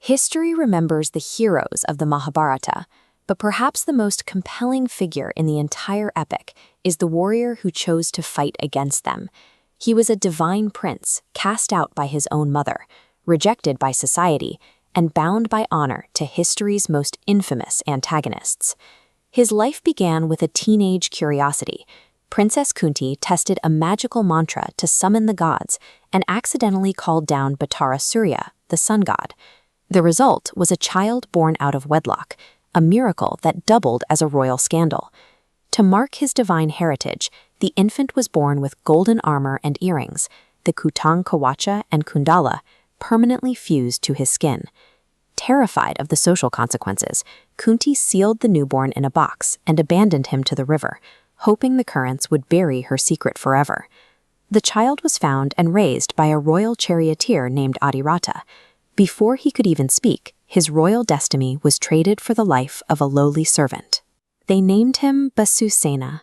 History remembers the heroes of the Mahabharata, but perhaps the most compelling figure in the entire epic is the warrior who chose to fight against them. He was a divine prince, cast out by his own mother, rejected by society, and bound by honor to history's most infamous antagonists. His life began with a teenage curiosity. Princess Kunti tested a magical mantra to summon the gods and accidentally called down Batara Surya, the sun god. The result was a child born out of wedlock, a miracle that doubled as a royal scandal. To mark his divine heritage, the infant was born with golden armor and earrings, the kutang kawacha and kundala, permanently fused to his skin. Terrified of the social consequences, Kunti sealed the newborn in a box and abandoned him to the river, hoping the currents would bury her secret forever. The child was found and raised by a royal charioteer named Adirata. Before he could even speak, his royal destiny was traded for the life of a lowly servant. They named him Basusena.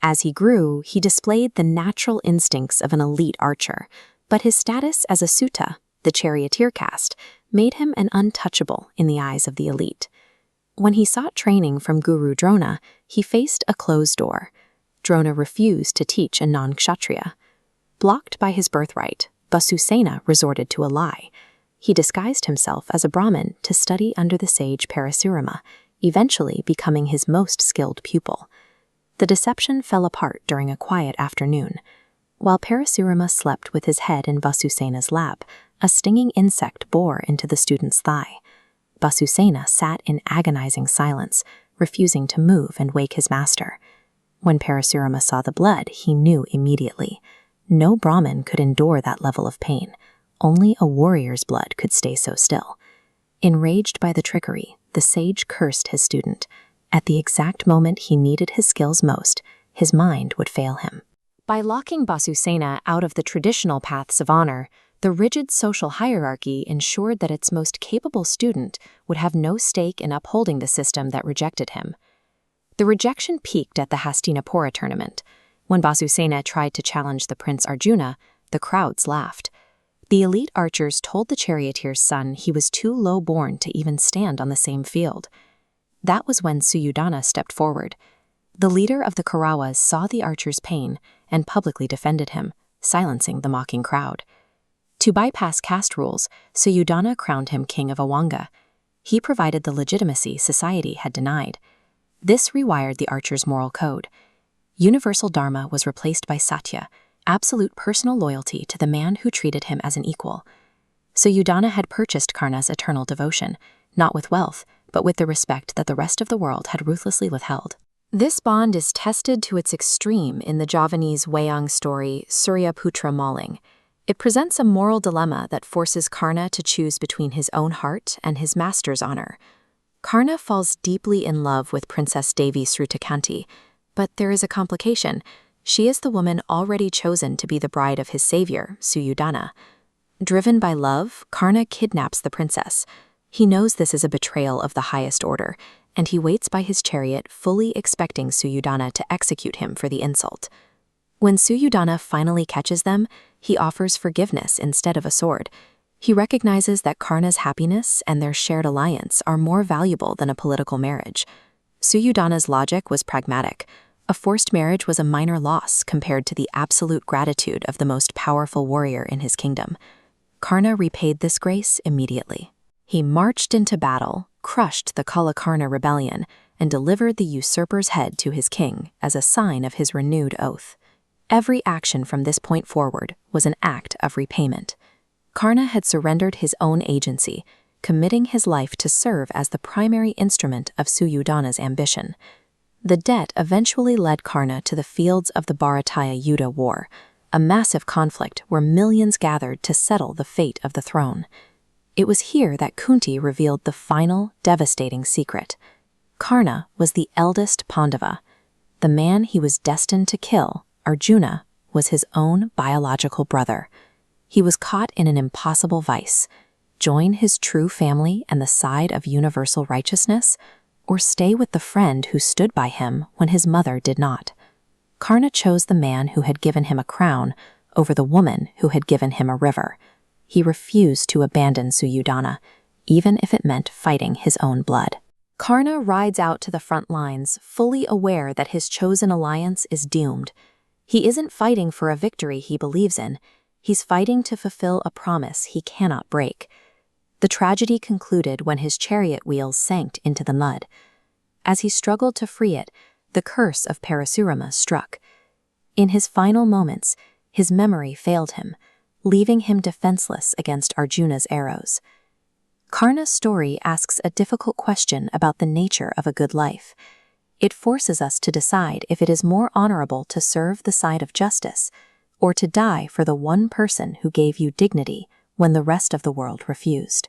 As he grew, he displayed the natural instincts of an elite archer, but his status as a Sutta, the charioteer caste, made him an untouchable in the eyes of the elite. When he sought training from Guru Drona, he faced a closed door. Drona refused to teach a non-kshatriya. Blocked by his birthright, Basusena resorted to a lie. He disguised himself as a Brahmin to study under the sage Parasurama, eventually becoming his most skilled pupil. The deception fell apart during a quiet afternoon. While Parasurama slept with his head in Basusena's lap, a stinging insect bore into the student's thigh. Basusena sat in agonizing silence, refusing to move and wake his master. When Parasurama saw the blood, he knew immediately. No Brahmin could endure that level of pain. Only a warrior's blood could stay so still. Enraged by the trickery, the sage cursed his student. At the exact moment he needed his skills most, his mind would fail him. By locking Basusena out of the traditional paths of honor, the rigid social hierarchy ensured that its most capable student would have no stake in upholding the system that rejected him. The rejection peaked at the Hastinapura tournament. When Basusena tried to challenge the Prince Arjuna, the crowds laughed. The elite archers told the charioteer's son he was too low-born to even stand on the same field. That was when Suyudana stepped forward. The leader of the Kurawas saw the archer's pain and publicly defended him, silencing the mocking crowd. To bypass caste rules, Suyudana crowned him king of Awanga. He provided the legitimacy society had denied. This rewired the archer's moral code. Universal dharma was replaced by satya, absolute personal loyalty to the man who treated him as an equal. Suyudana had purchased Karna's eternal devotion, not with wealth, but with the respect that the rest of the world had ruthlessly withheld. This bond is tested to its extreme in the Javanese wayang story Suryaputra mauling. It presents a moral dilemma that forces Karna to choose between his own heart and his master's honor. Karna falls deeply in love with Princess Devi Srutikanti, but there is a complication. She is the woman already chosen to be the bride of his savior, Suyudana. Driven by love, Karna kidnaps the princess. He knows this is a betrayal of the highest order, and he waits by his chariot fully expecting Suyudana to execute him for the insult. When Suyudana finally catches them, he offers forgiveness instead of a sword. He recognizes that Karna's happiness and their shared alliance are more valuable than a political marriage. Suyudana's logic was pragmatic. A forced marriage was a minor loss compared to the absolute gratitude of the most powerful warrior in his kingdom. Karna repaid this grace immediately. He marched into battle, crushed the Kalakarna rebellion, and delivered the usurper's head to his king as a sign of his renewed oath. Every action from this point forward was an act of repayment. Karna had surrendered his own agency, committing his life to serve as the primary instrument of Suyudana's ambition. The debt eventually led Karna to the fields of the Bharataya Yuddha War, a massive conflict where millions gathered to settle the fate of the throne. It was here that Kunti revealed the final, devastating secret. Karna was the eldest Pandava. The man he was destined to kill, Arjuna, was his own biological brother. He was caught in an impossible vice: join his true family and the side of universal righteousness, or stay with the friend who stood by him when his mother did not. Karna chose the man who had given him a crown over the woman who had given him a river. He refused to abandon Suyudana, even if it meant fighting his own blood. Karna rides out to the front lines, fully aware that his chosen alliance is doomed. He isn't fighting for a victory he believes in. He's fighting to fulfill a promise he cannot break. The tragedy concluded when his chariot wheels sank into the mud. As he struggled to free it, the curse of Parasurama struck. In his final moments, his memory failed him, leaving him defenseless against Arjuna's arrows. Karna's story asks a difficult question about the nature of a good life. It forces us to decide if it is more honorable to serve the side of justice, or to die for the one person who gave you dignity when the rest of the world refused.